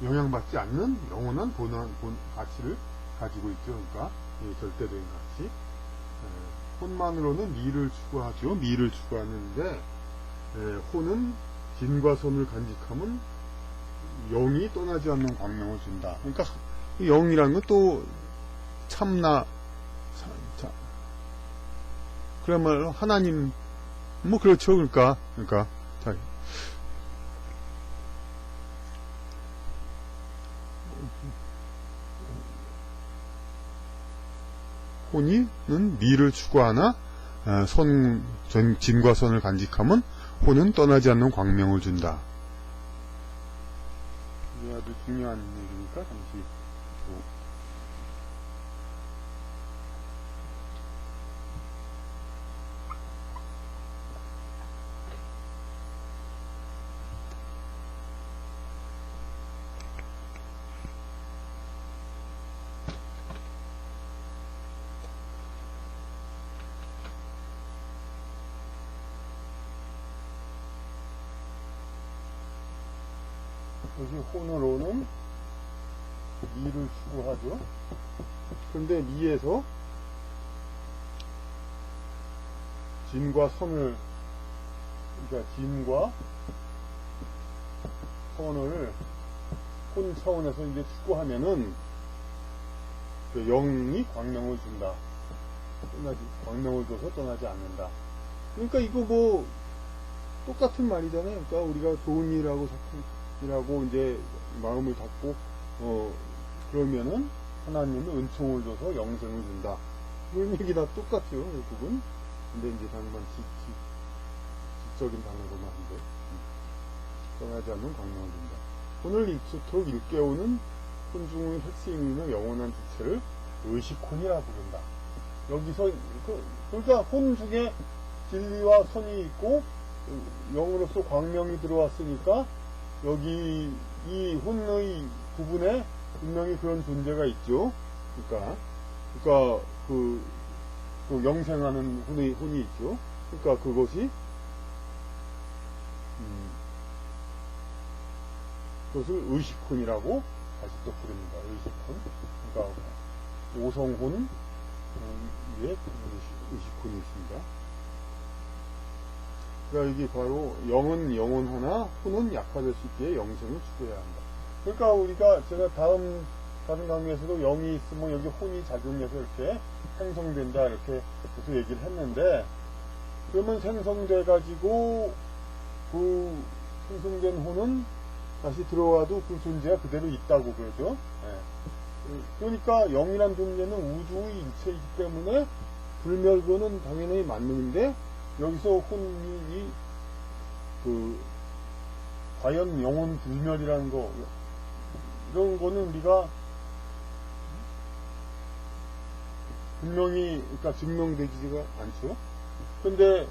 영향받지 않는 영원한 본 가치를 가지고 있죠. 그러니까 절대적인 가치. 혼만으로는 미를 추구하죠. 미를 추구하는데, 혼은 진과 선을 간직하면 영이 떠나지 않는 광명을 준다. 그러니까 영이라는 건 또 그야말로 하나님, 뭐 그렇죠. 그러니까 혼이는 미를 추구하나 진과 선을 간직하면 혼은 떠나지 않는 광명을 준다. 이게 아주 중요한 얘기니까 잠시 여기 혼으로는 미를 추구하죠. 그런데 미에서 진과 선을, 그러니까 진과 선을 혼 차원에서 이제 추구하면은 그 영이 광명을 준다. 광명을 줘서 떠나지 않는다. 그러니까 이거 뭐 똑같은 말이잖아요. 그러니까 우리가 좋은 일하고 이라고 이제 마음을 닫고 그러면은 하나님은 은총을 줘서 영생을 준다. 그런 얘기 다 똑같죠, 결국은. 근데 이제 당만 지적인 단어로만 한데 떠나지 않는 광명을 준다. 혼을 익숙토록 일깨우는 혼중의 핵심이며 영원한 주체를 의식혼이라고 부른다. 여기서 그러니까 혼 중에 진리와 선이 있고 영으로서 광명이 들어왔으니까 여기 이 혼의 부분에 분명히 그런 존재가 있죠. 그러니까 그 영생하는 혼이 있죠. 그러니까 그것이 그것을 의식혼이라고 다시 또 부릅니다. 의식혼. 그러니까 오성혼 위에 의식혼이 있습니다. 그러니까 이게 바로 영은 영원하나 혼은 약화될 수 있기에 영생을 추구해야 한다. 그러니까 우리가 제가 다른 강의에서도 영이 있으면 여기 혼이 작용해서 이렇게 생성된다 이렇게 계속 얘기를 했는데, 그러면 생성돼 가지고 그 생성된 혼은 다시 들어와도 그 존재가 그대로 있다고 그러죠. 그러니까 영이란 존재는 우주의 일체이기 때문에 불멸론은 당연히 맞는데, 여기서 혼이 과연 영혼 불멸이라는 거, 이런 거는 우리가 분명히 그러니까 증명되지가 않죠. 근데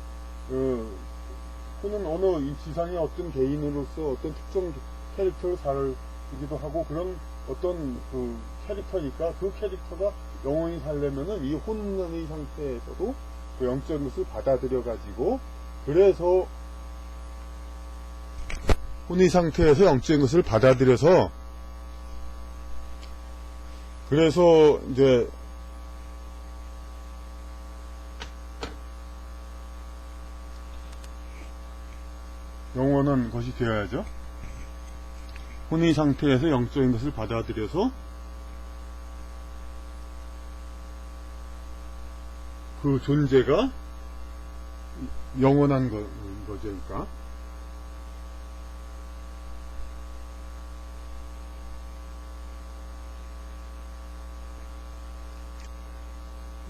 혼은 어느 이 지상의 어떤 개인으로서 어떤 특정 캐릭터를 살기도 하고 그런 어떤 그 캐릭터니까, 그 캐릭터가 영원히 살려면은 이 혼의 상태에서도 그 영적인 것을 받아들여 가지고, 그래서 혼의 상태에서 영적인 것을 받아들여서, 그래서 이제 영원한 것이 되어야죠. 혼의 상태에서 영적인 것을 받아들여서 그 존재가 영원한 거죠. 그러니까.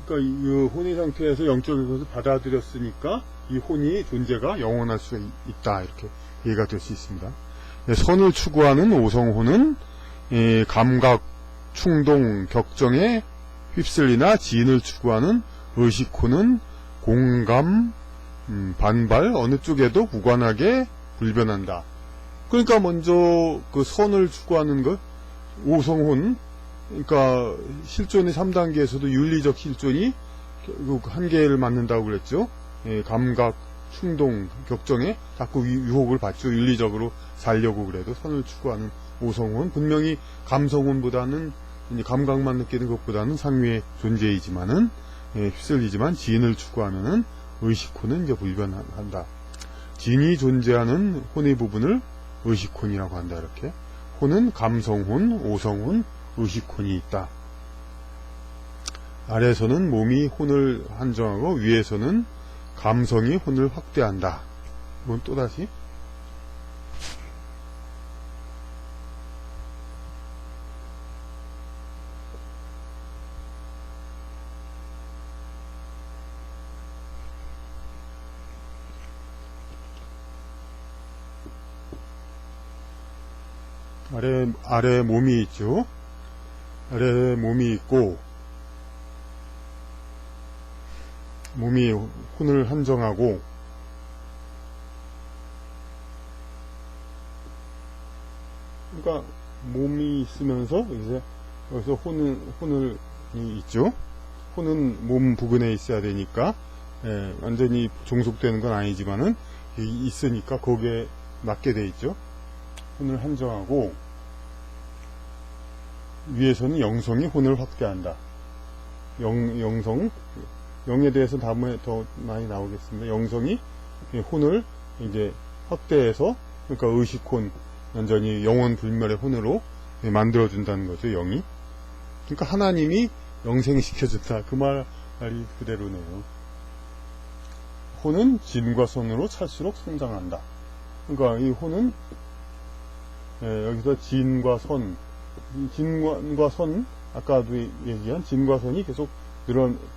그러니까 이 혼의 상태에서 영적인 것을 받아들였으니까 이 혼이 존재가 영원할 수 있다, 이렇게 이해가 될 수 있습니다. 선을 추구하는 오성혼은 감각, 충동, 격정에 휩쓸리나 지인을 추구하는 의식혼은 공감, 반발, 어느 쪽에도 무관하게 불변한다. 그러니까 먼저 그 선을 추구하는 것, 오성혼, 그러니까 실존의 3단계에서도 윤리적 실존이 한계를 맞는다고 그랬죠. 감각, 충동, 격정에 자꾸 유혹을 받죠. 윤리적으로 살려고 그래도 선을 추구하는 오성혼, 분명히 감성혼보다는 감각만 느끼는 것보다는 상위의 존재이지만은 휩쓸리지만 지인을 추구하면은 의식혼은 이제 불변한다. 진이 존재하는 혼의 부분을 의식혼이라고 한다. 이렇게 혼은 감성혼, 오성혼, 의식혼이 있다. 아래에서는 몸이 혼을 한정하고 위에서는 감성이 혼을 확대한다. 이건 또다시 아래 몸이 있죠. 아래 몸이 있고 몸이 혼을 한정하고 그러니까 몸이 있으면서 이제 여기서 혼을 있죠. 혼은 몸 부근에 있어야 되니까 완전히 종속되는 건 아니지만은 있으니까 거기에 맞게 돼 있죠. 혼을 한정하고 위에서는 영성이 혼을 확대한다. 영성, 영에 대해서 다음에 더 많이 나오겠습니다. 영성이 혼을 이제 확대해서, 그러니까 의식혼, 완전히 영원 불멸의 혼으로 만들어준다는 거죠, 영이. 그러니까 하나님이 영생시켜준다. 그 말이 그대로네요. 혼은 진과 선으로 찰수록 성장한다. 그러니까 이 혼은 여기서 진과 선, 진과 선, 아까도 얘기한 진과 선이 계속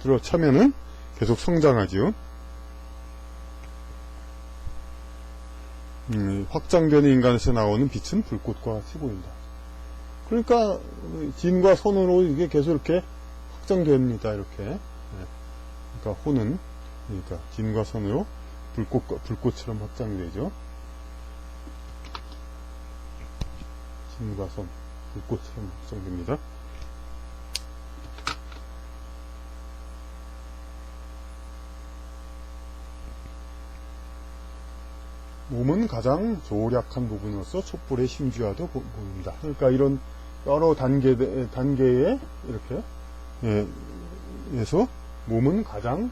들어차면은 계속 성장하지요. 확장되는 인간에서 나오는 빛은 불꽃과 같이 보인다. 그러니까 진과 선으로 이게 계속 이렇게 확장됩니다. 이렇게. 그러니까 혼은 그러니까 진과 선으로 불꽃처럼 확장되죠. 진과 선, 불꽃처럼 확장됩니다. 몸은 가장 조략한 부분으로서 촛불의 심지와도 보입니다. 그러니까 이런 여러 단계에 이렇게 해서 몸은 가장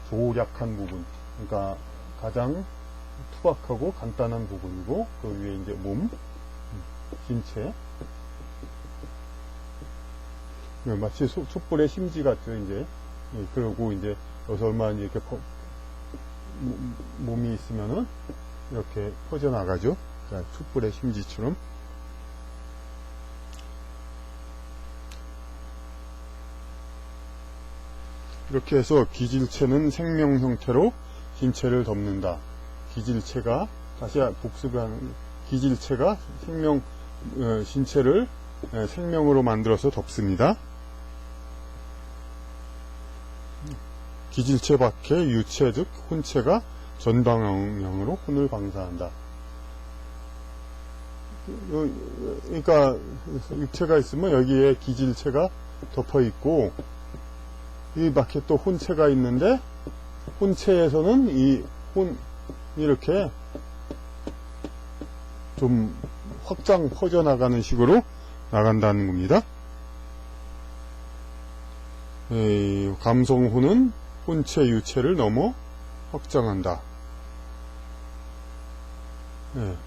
조략한 부분, 그러니까 가장 투박하고 간단한 부분이고 그 위에 이제 몸, 신체, 마치 촛불의 심지 같죠. 이제 그러고 이제 여기서 얼마나 이렇게 몸이 있으면은 이렇게 퍼져나가죠. 자, 촛불의 심지처럼. 이렇게 해서 기질체는 생명 형태로 신체를 덮는다. 기질체가, 다시 복습을 하는, 기질체가 신체를 생명으로 만들어서 덮습니다. 기질체 밖에 유체 즉 혼체가 전방향으로 혼을 방사한다. 그러니까 육체가 있으면 여기에 기질체가 덮어 있고 이 밖에 또 혼체가 있는데 혼체에서는 이 이렇게 좀 확장 퍼져나가는 식으로 나간다는 겁니다. 감성혼은 혼체 유체를 넘어 확장한다.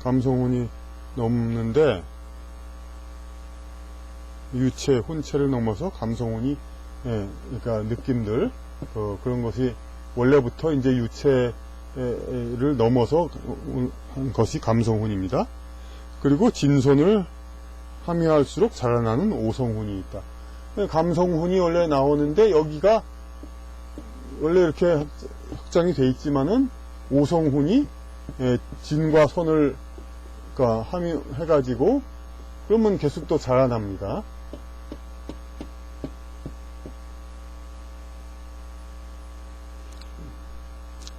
감성혼이 넘는데 유체, 혼체를 넘어서 감성혼이 그러니까 느낌들, 그런 것이 원래부터 이제 유체를 넘어서 한 것이 감성훈입니다. 그리고 진손을 함유할수록 자라나는 오성훈이 있다. 감성훈이 원래 나오는데 여기가 원래 이렇게 확장이 돼 있지만은 오성훈이 진과 손을 함유해가지고 그러면 계속 또 자라납니다.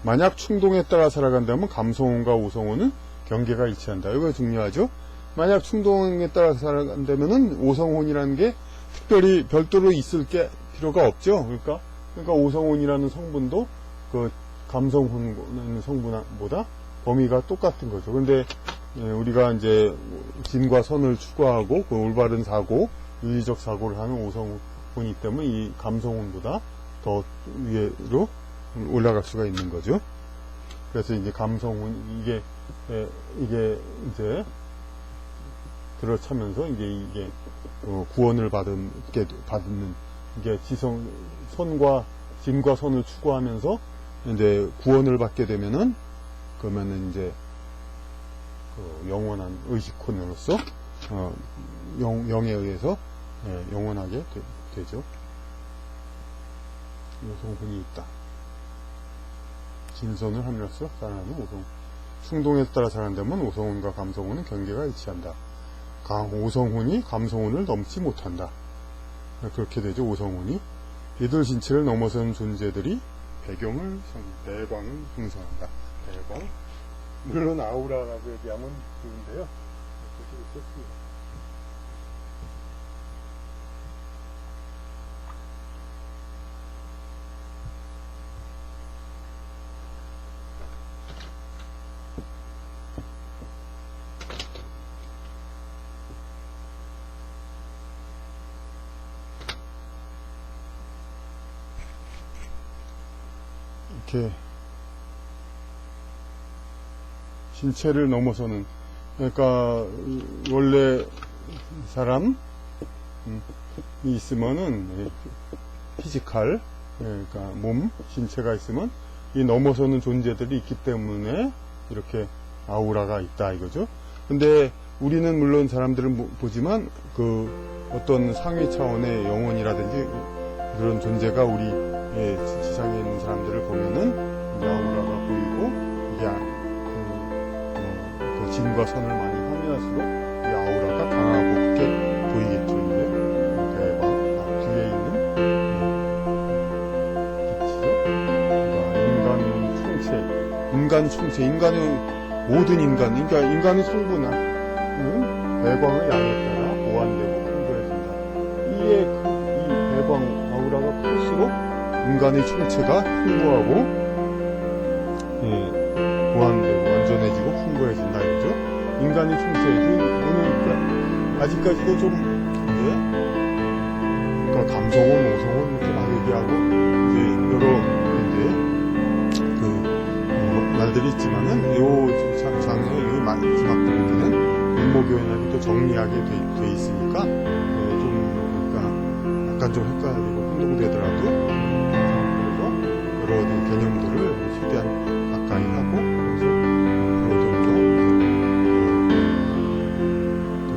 만약 충동에 따라 살아간다면 감성훈과 오성훈은 경계가 일치한다. 이거 중요하죠. 만약 충동에 따라 살아간다면은 오성훈이라는 게 특별히 별도로 있을 게 필요가 없죠. 그러니까 오성훈이라는 성분도 그 감성훈 성분보다 범위가 똑같은 거죠. 근데 우리가 이제 진과 선을 추구하고 그 올바른 사고, 윤리적 사고를 하는 오성훈이기 때문에 이 감성훈보다 더 위로 올라갈 수가 있는 거죠. 그래서 이제 감성훈 이게 이제 들어차면서 이게 구원을 받는 이게 진과 선을 추구하면서 이제 구원을 받게 되면은 그러면은 이제 영원한 의식혼으로서 영에 의해서 영원하게 되죠. 오성훈이 있다. 진선을 함으로써 살아나는 오성. 충동에 따라 살아간다면 오성훈과 감성훈은 경계가 일치한다. 오성훈이 감성훈을 넘지 못한다. 그렇게 되죠. 오성훈이 이들 진체를 넘어선 존재들이 배광을 형성한다. 배광. 물론 아우라라고 얘기하면 좋은데요. 그렇게 썼습니다. 이렇게 신체를 넘어서는, 그러니까 원래 사람이 있으면은 피지컬, 그러니까 몸, 신체가 있으면 이 넘어서는 존재들이 있기 때문에 이렇게 아우라가 있다 이거죠. 근데 우리는 물론 사람들을 보지만 그 어떤 상위 차원의 영혼이라든지 그런 존재가 우리 지상에 있는 사람들을 보면은 아우라가 보이고 이게 그 진과 선을 많이 함유할수록 이 아우라가 강하게 보이겠죠. 이게 대박 뒤에 있는 빛이죠. 그러니까 인간 총체, 모든 인간, 그러니까 인간의 성분은 배광의 양에 따라 보완되고 풍부해진다. 이 배광 아우라가 클수록 인간의 총체가 풍부하고 보완되고 완전해지고 풍부해진다 이거죠. 인간의 총체, 그러니까 아직까지도 좀 그러니까 감성은, 오성은 이렇게 막 얘기하고 이제 여러 그 말들이 있지만은 요 장에 요 마지막 부분에는 일목요연하게 또 정리하게 돼 있으니까 좀 그러니까 약간 좀 헷갈리고 혼동되더라도 그래서 여러 개념들을 최대한 가까이 하고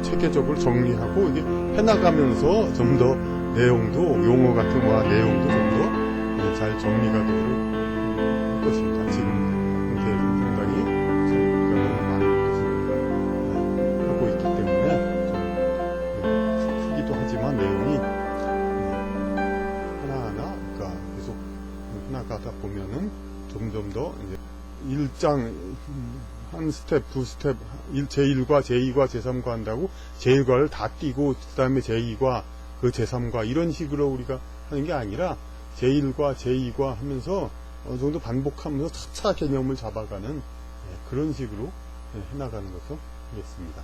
체계적으로 정리하고 이게 해나가면서 좀 더 내용도 용어 같은 거와 내용도 좀 더 잘 정리가 되도록 할 것입니다. 지금 상태에서 상당히 너무 많은 것을 하고 있기 때문에 좀 크기도 하지만 내용이 하나하나 그러니까 계속 해나가다 보면은 점점 더 이제 1장 한 스텝, 두 스텝, 제1과 제2과 제3과 한다고 제1과를 다 띄고 그 다음에 제2과 그 제3과 이런 식으로 우리가 하는 게 아니라 제1과 제2과 하면서 어느 정도 반복하면서 차차 개념을 잡아가는 그런 식으로 해나가는 것을 하겠습니다.